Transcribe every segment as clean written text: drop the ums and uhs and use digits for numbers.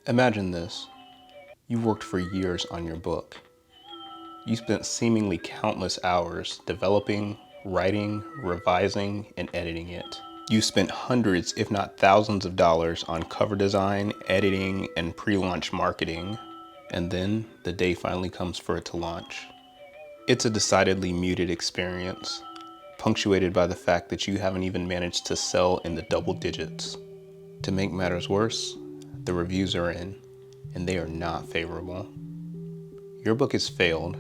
Imagine this. You've worked for years on your book. You spent seemingly countless hours developing, writing, revising, and editing it. You spent hundreds, if not thousands of dollars on cover design, editing, and pre-launch marketing. And then the day finally comes for it to launch. It's a decidedly muted experience, punctuated by the fact that you haven't even managed to sell in the double digits. To make matters worse, the reviews are in, and they are not favorable. Your book has failed,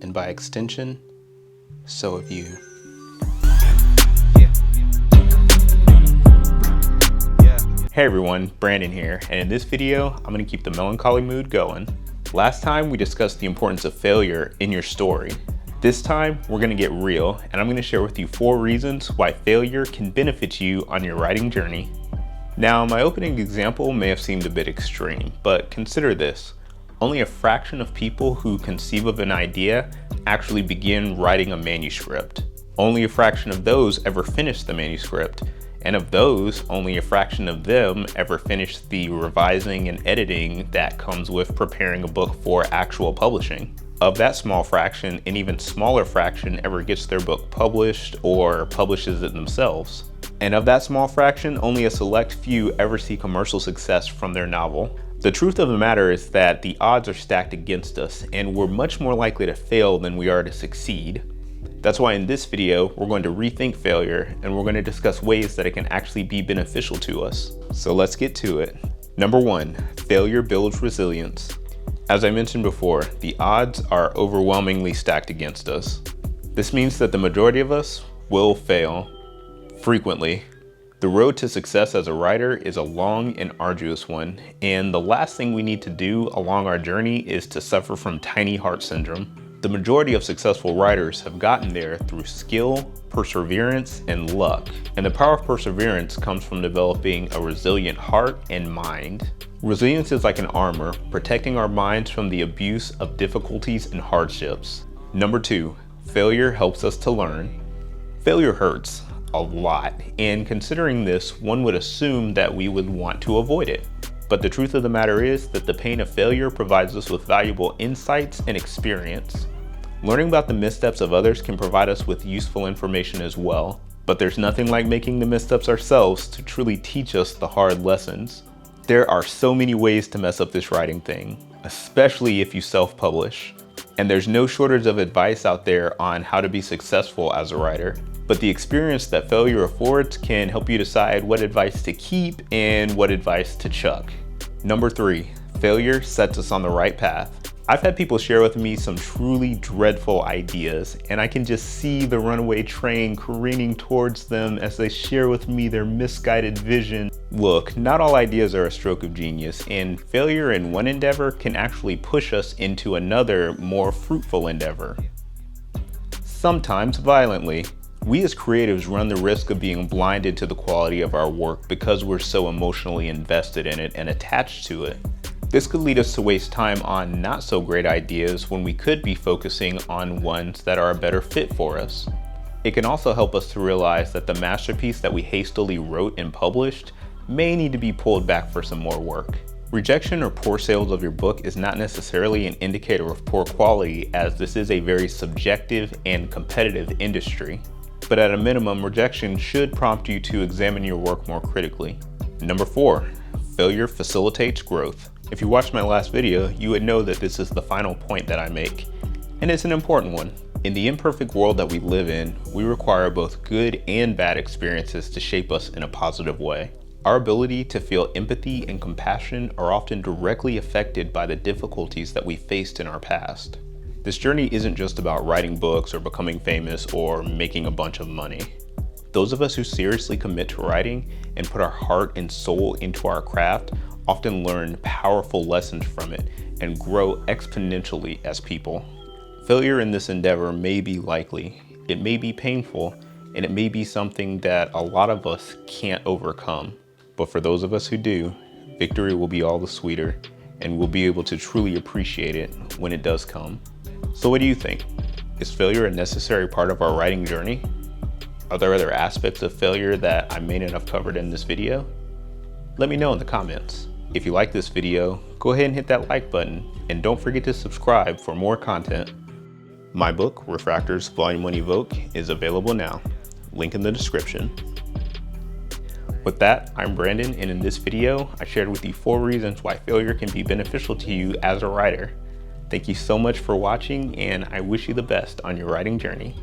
and by extension, so have you. Hey everyone, Brandon here, and in this video, I'm going to keep the melancholy mood going. Last time we discussed the importance of failure in your story. This time, we're going to get real, and I'm going to share with you 4 reasons why failure can benefit you on your writing journey. Now, my opening example may have seemed a bit extreme, but consider this. Only a fraction of people who conceive of an idea actually begin writing a manuscript. Only a fraction of those ever finish the manuscript. And of those, only a fraction of them ever finish the revising and editing that comes with preparing a book for actual publishing. Of that small fraction, an even smaller fraction ever gets their book published or publishes it themselves. And of that small fraction, only a select few ever see commercial success from their novel. The truth of the matter is that the odds are stacked against us, and we're much more likely to fail than we are to succeed. That's why in this video, we're going to rethink failure, and we're going to discuss ways that it can actually be beneficial to us. So let's get to it. Number 1, failure builds resilience. As I mentioned before, the odds are overwhelmingly stacked against us. This means that the majority of us will fail frequently. The road to success as a writer is a long and arduous one, and the last thing we need to do along our journey is to suffer from tiny heart syndrome. The majority of successful writers have gotten there through skill, perseverance, and luck. And the power of perseverance comes from developing a resilient heart and mind. Resilience is like an armor, protecting our minds from the abuse of difficulties and hardships. Number 2, failure helps us to learn. Failure hurts a lot, and considering this, one would assume that we would want to avoid it. But the truth of the matter is that the pain of failure provides us with valuable insights and experience. Learning about the missteps of others can provide us with useful information as well, but there's nothing like making the missteps ourselves to truly teach us the hard lessons. There are so many ways to mess up this writing thing, especially if you self-publish. And there's no shortage of advice out there on how to be successful as a writer. But the experience that failure affords can help you decide what advice to keep and what advice to chuck. Number 3, failure sets us on the right path. I've had people share with me some truly dreadful ideas, and I can just see the runaway train careening towards them as they share with me their misguided vision. Look, not all ideas are a stroke of genius, and failure in one endeavor can actually push us into another, more fruitful endeavor. Sometimes violently. We as creatives run the risk of being blinded to the quality of our work because we're so emotionally invested in it and attached to it. This could lead us to waste time on not so great ideas when we could be focusing on ones that are a better fit for us. It can also help us to realize that the masterpiece that we hastily wrote and published may need to be pulled back for some more work. Rejection or poor sales of your book is not necessarily an indicator of poor quality, as this is a very subjective and competitive industry. But at a minimum, rejection should prompt you to examine your work more critically. Number 4, failure facilitates growth. If you watched my last video, you would know that this is the final point that I make, and it's an important one. In the imperfect world that we live in, we require both good and bad experiences to shape us in a positive way. Our ability to feel empathy and compassion are often directly affected by the difficulties that we faced in our past. This journey isn't just about writing books or becoming famous or making a bunch of money. Those of us who seriously commit to writing and put our heart and soul into our craft often learn powerful lessons from it and grow exponentially as people. Failure in this endeavor may be likely, it may be painful, and it may be something that a lot of us can't overcome. But for those of us who do, victory will be all the sweeter, and we'll be able to truly appreciate it when it does come. So what do you think? Is failure a necessary part of our writing journey? Are there other aspects of failure that I may not have covered in this video? Let me know in the comments. If you like this video, go ahead and hit that like button, and don't forget to subscribe for more content. My book, Refractors Volume 1 Evoke, is available now. Link in the description. With that, I'm Brandon, and in this video, I shared with you 4 reasons why failure can be beneficial to you as a writer. Thank you so much for watching, and I wish you the best on your writing journey.